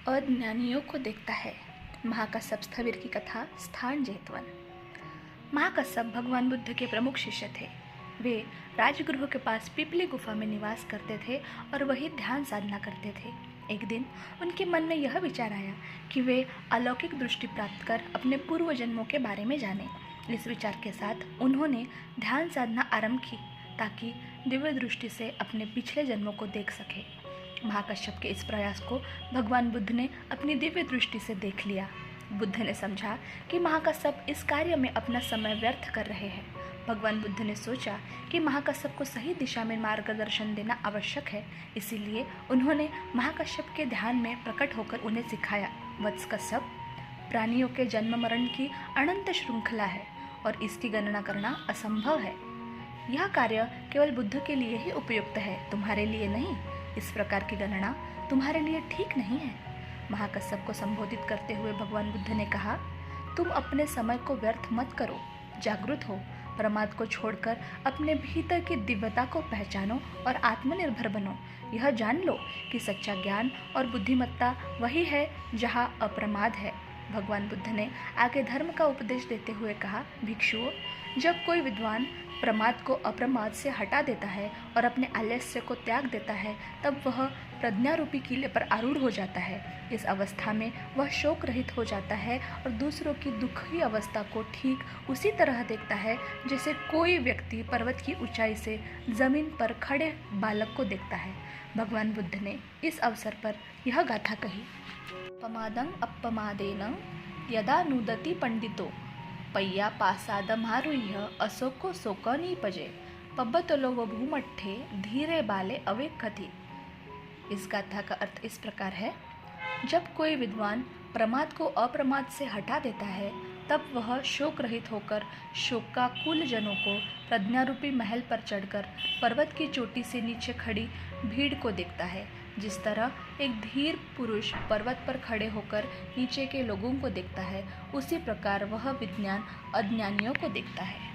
अज्ञानियों को देखता है। महाकश्यप स्थविर की कथा स्थान जेतवन। महाकश्यप भगवान बुद्ध के प्रमुख शिष्य थे। वे राजगृह के पास पिपली गुफा में निवास करते थे और वही ध्यान साधना करते थे। एक दिन उनके मन में यह विचार आया कि वे अलौकिक दृष्टि प्राप्त कर अपने पूर्व जन्मों के बारे में जानें। इस विचार के साथ उन्होंने ध्यान साधना आरंभ की ताकि दिव्य दृष्टि से अपने पिछले जन्मों को देख सके। महाकश्यप के इस प्रयास को भगवान बुद्ध ने अपनी दिव्य दृष्टि से देख लिया। बुद्ध ने समझा कि महाकश्यप इस कार्य में अपना समय व्यर्थ कर रहे हैं। भगवान बुद्ध ने सोचा कि महाकश्यप को सही दिशा में मार्गदर्शन देना आवश्यक है, इसीलिए उन्होंने महाकश्यप के ध्यान में प्रकट होकर उन्हें सिखाया, वत्स कश्यप, प्राणियों के जन्म मरण की अनंत श्रृंखला है और इसकी गणना करना असंभव है। यह कार्य केवल बुद्ध के लिए ही उपयुक्त है, तुम्हारे लिए नहीं। इस प्रकार की गणना तुम्हारे लिए ठीक नहीं है। महाकश्यप को संबोधित करते हुए भगवान बुद्ध ने कहा, तुम अपने समय को व्यर्थ मत करो, जागृत हो, प्रमाद को छोड़कर अपने भीतर की दिव्यता को पहचानो और आत्मनिर्भर बनो। यह जान लो कि सच्चा ज्ञान और बुद्धिमत्ता वही है जहाँ अप्रमाद है। भगवान बुद्ध ने आगे धर्म का उपदेश देते हुए कहा, भिक्षुओं, जब कोई विद्वान प्रमाद को अप्रमाद से हटा देता है और अपने आलस्य को त्याग देता है, तब वह प्रज्ञारूपी किले पर आरूढ़ हो जाता है। इस अवस्था में वह शोक रहित हो जाता है और दूसरों की दुखी अवस्था को ठीक उसी तरह देखता है जैसे कोई व्यक्ति पर्वत की ऊंचाई से जमीन पर खड़े बालक को देखता है। भगवान बुद्ध ने इस अवसर पर यह गाथा कही, पमादं अपमादेन यदा नूदति पंडितो पय्या पासादमारुह्य अशोको शोकनीपजे पब्बतलो व भूमट्ठे धीरे बाले अवेक्षति। इस गाथा का अर्थ इस प्रकार है, जब कोई विद्वान प्रमाद को अप्रमाद से हटा देता है, तब वह शोक रहित होकर शोकाकुल जनों को प्रज्ञारूपी महल पर चढ़कर पर्वत की चोटी से नीचे खड़ी भीड़ को देखता है। जिस तरह एक धीर पुरुष पर्वत पर खड़े होकर नीचे के लोगों को देखता है, उसी प्रकार वह विज्ञान अज्ञानियों को देखता है।